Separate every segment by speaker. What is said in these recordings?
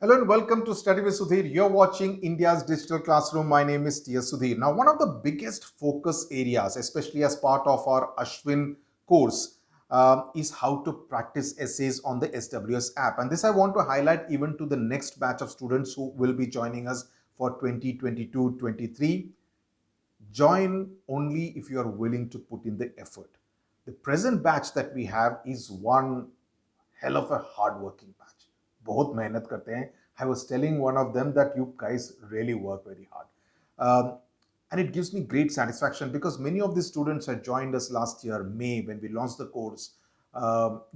Speaker 1: Hello and welcome to Study with Sudhir. You're watching India's digital classroom. My name is Sudhir. Now, one of the biggest focus areas, especially as part of our Ashwin course, is how to practice essays on the SWS app. And this I want to highlight even to the next batch of students who will be joining us for 2022-23. Join only if you are willing to put in the effort. The present batch that we have is one hell of a hard-working batch. बहुत मेहनत करते हैं. I was telling one of them that you guys really work very hard. And it gives me great satisfaction because many of the students had joined us last year, May, when we launched the course,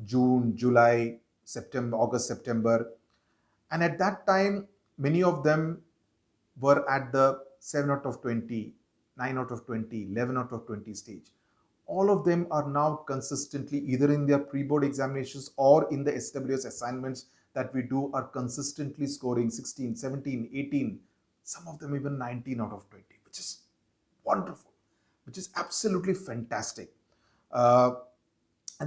Speaker 1: June, July, September, August, September. And at that time, many of them were at the 7 out of 20, 9 out of 20, 11 out of 20 stage. All of them are now consistently either in their pre-board examinations or in the SWS assignments that we do are consistently scoring 16, 17, 18, some of them even 19 out of 20, which is wonderful, which is absolutely fantastic. And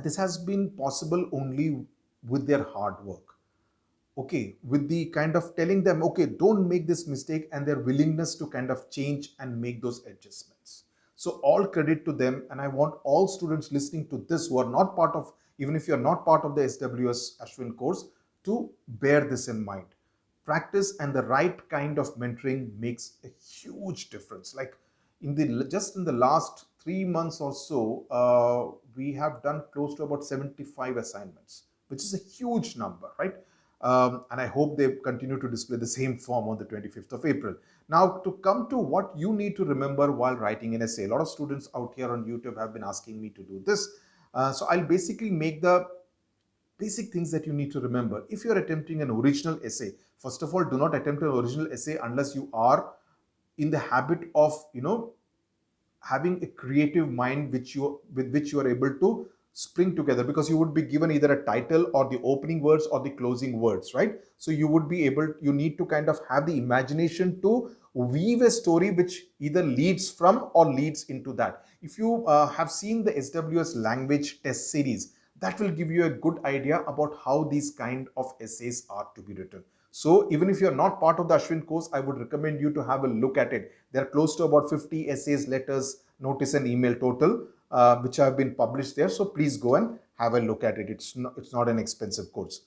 Speaker 1: this has been possible only with their hard work. Okay, with the kind of telling them, okay, don't make this mistake, and their willingness to kind of change and make those adjustments. So all credit to them, and I want all students listening to this who are not part of, even if you're not part of the SWS Ashwin course, to bear this in mind. Practice and the right kind of mentoring makes a huge difference. Like just in the last 3 months or so, we have done close to about 75 assignments, which is a huge number, right? And I hope they continue to display the same form on the 25th of April. Now, to come to what you need to remember while writing an essay, a lot of students out here on YouTube have been asking me to do this. So I'll basically make the basic things that you need to remember. If you're attempting an original essay, first of all, do not attempt an original essay unless you are in the habit of, having a creative mind with which you are able to spring together, because you would be given either a title or the opening words or the closing words, right? So you need to kind of have the imagination to weave a story which either leads from or leads into that. If you have seen the SWS language test series, that will give you a good idea about how these kind of essays are to be written. So even if you're not part of the Ashwin course, I would recommend you to have a look at it. There are close to about 50 essays, letters, notice and email total, which have been published there. So please go and have a look at it. It's not an expensive course.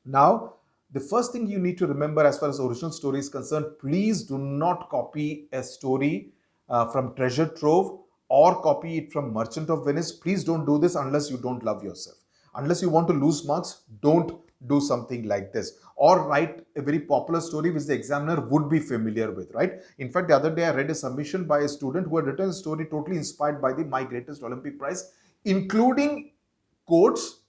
Speaker 1: Now, the first thing you need to remember as far as original story is concerned, please do not copy a story from Treasure Trove or copy it from Merchant of Venice. Please don't do this unless you don't love yourself. Unless you want to lose marks, don't do something like this. Or write a very popular story which the examiner would be familiar with, right? In fact, the other day I read a submission by a student who had written a story totally inspired by the My Greatest Olympic Prize, including quotes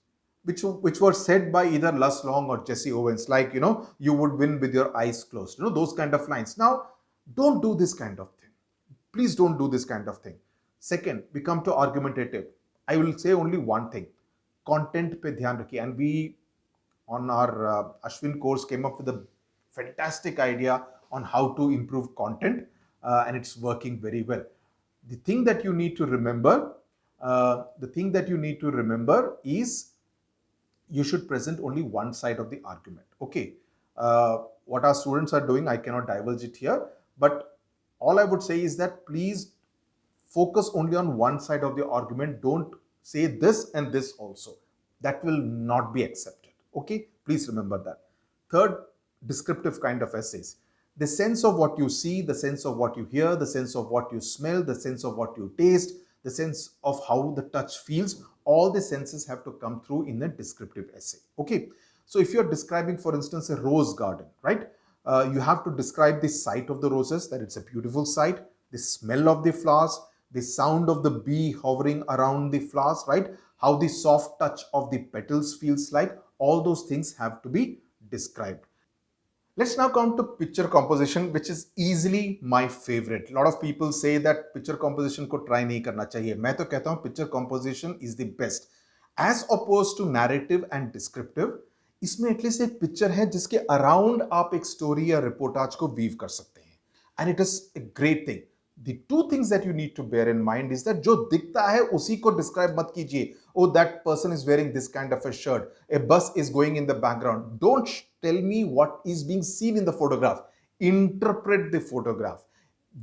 Speaker 1: which were said by either Les Long or Jesse Owens, like, you would win with your eyes closed, those kind of lines. Now, don't do this kind of thing. Please don't do this kind of thing. Second, we come to argumentative. I will say only one thing. Content pe dhyan rakhiye. And we, on our Ashwin course, came up with a fantastic idea on how to improve content, and it's working very well. The thing that you need to remember, is you should present only one side of the argument. Okay, what our students are doing, I cannot divulge it here, but all I would say is that please focus only on one side of the argument. Don't say this and this also. That will not be accepted. Okay, please remember that. Third, descriptive kind of essays. The sense of what you see, the sense of what you hear, the sense of what you smell, the sense of what you taste, the sense of how the touch feels, all the senses have to come through in a descriptive essay. Okay, so if you're describing, for instance, a rose garden, right? You have to describe the sight of the roses, that it's a beautiful sight, the smell of the flowers, the sound of the bee hovering around the flowers, right? How the soft touch of the petals feels like. All those things have to be described. Let's now come to picture composition, which is easily my favorite. A lot of people say that picture composition को try नहीं करना चाहिए. मैं तो कहता हूँ picture composition is the best. As opposed to narrative and descriptive, इसमें at least एक पिक्चर है जिसके अराउंड आप एक स्टोरी या रिपोर्टाज को वीव कर सकते हैं. And it is a great thing. The two things that you need to bear in mind is that जो दिखता है उसी को describe मत कीजिए. oh, that person is wearing this kind of a shirt, a bus is going in the background. Don't tell me what is being seen in the photograph. Interpret the photograph.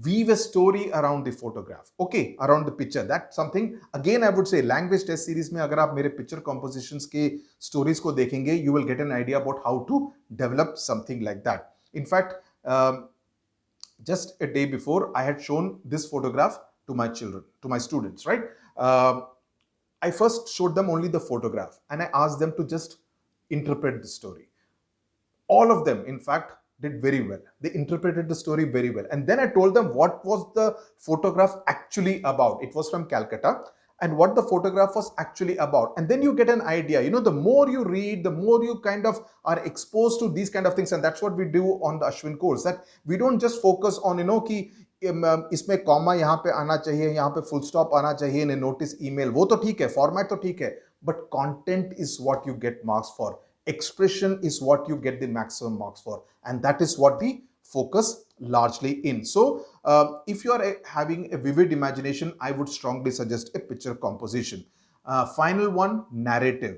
Speaker 1: Weave a story around the photograph, okay, around the picture. That's something, again, I would say, language test series mein agar aap mere picture compositions ke stories ko dekhenge, you will get an idea about how to develop something like that. In fact, just a day before, I had shown this photograph to my children, to my students, right? I first showed them only the photograph and I asked them to just interpret the story. All of them, in fact, did very well. They interpreted the story very well. And then I told them what was the photograph actually about. It was from Calcutta, and what the photograph was actually about. And then you get an idea. You know, the more you read, the more you kind of are exposed to these kind of things. And that's what we do on the Ashwin course, that we don't just focus on, you know, कि इसमें comma यहाँ पे आना चाहिए, यहाँ पे full stop आना चाहिए, ने नोटिस ईमेल, वो तो ठीक है, फॉर्मेट तो ठीक है, but content is what you get marks for. Expression is what you get the maximum marks for, and that is what we focus largely in. So if you are having a vivid imagination, I would strongly suggest a picture composition. Final one, narrative.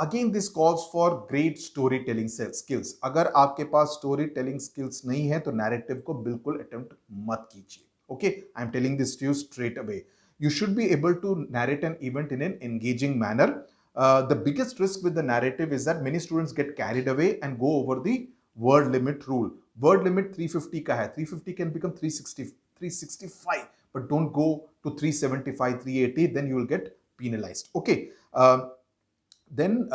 Speaker 1: Again, this calls for great storytelling skills. अगर आपके पास storytelling skills नहीं है तो narrative को बिल्कुल attempt मत कीजिए. Okay, I am telling this to you straight away. You should be able to narrate an event in an engaging manner. The biggest risk with the narrative is that many students get carried away and go over the word limit rule. Word limit 350 ka hai. 350 can become 360, 365, but don't go to 375, 380, then you will get penalized. Okay. Then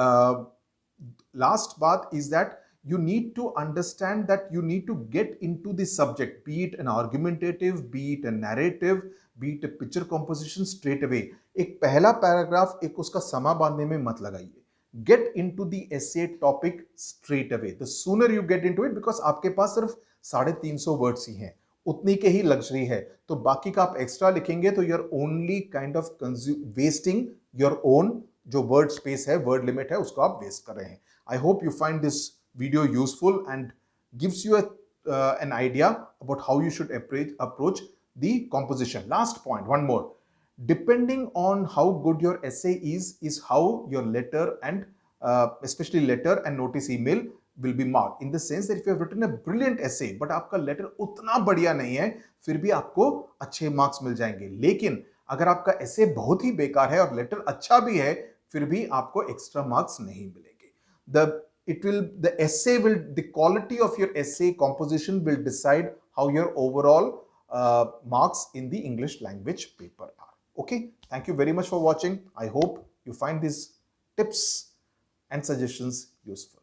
Speaker 1: last part is that you need to understand that you need to get into the subject, be it an argumentative, be it a narrative, be it a picture composition straight away. एक पहला paragraph एक उसका समा बांधने में मत लगाइए. Get into the essay topic straight away. The sooner you get into it, because आपके पास सिर्फ 350 वर्ड्स ही हैं, उतनी के ही लग्जरी है, तो बाकी का आप एक्स्ट्रा लिखेंगे तो you're only kind of wasting your own जो वर्ड स्पेस है, वर्ड लिमिट है, उसको आप वेस्ट कर रहे हैं. I hope you find this video useful and gives you an idea about how you should approach the composition. Last point, one more. Depending on how good your essay is how your letter and especially letter and notice email will be marked. In the sense that if you have written a brilliant essay but आपका letter उतना बढ़िया नहीं है, फिर भी आपको अच्छे marks मिल जाएंगे. लेकिन अगर आपका essay बहुत ही बेकार है और letter अच्छा भी है, फिर भी आपको extra marks नहीं मिलेंगे. The quality of your essay composition will decide how your overall marks in the English language paper are. Okay, thank you very much for watching. I hope you find these tips and suggestions useful.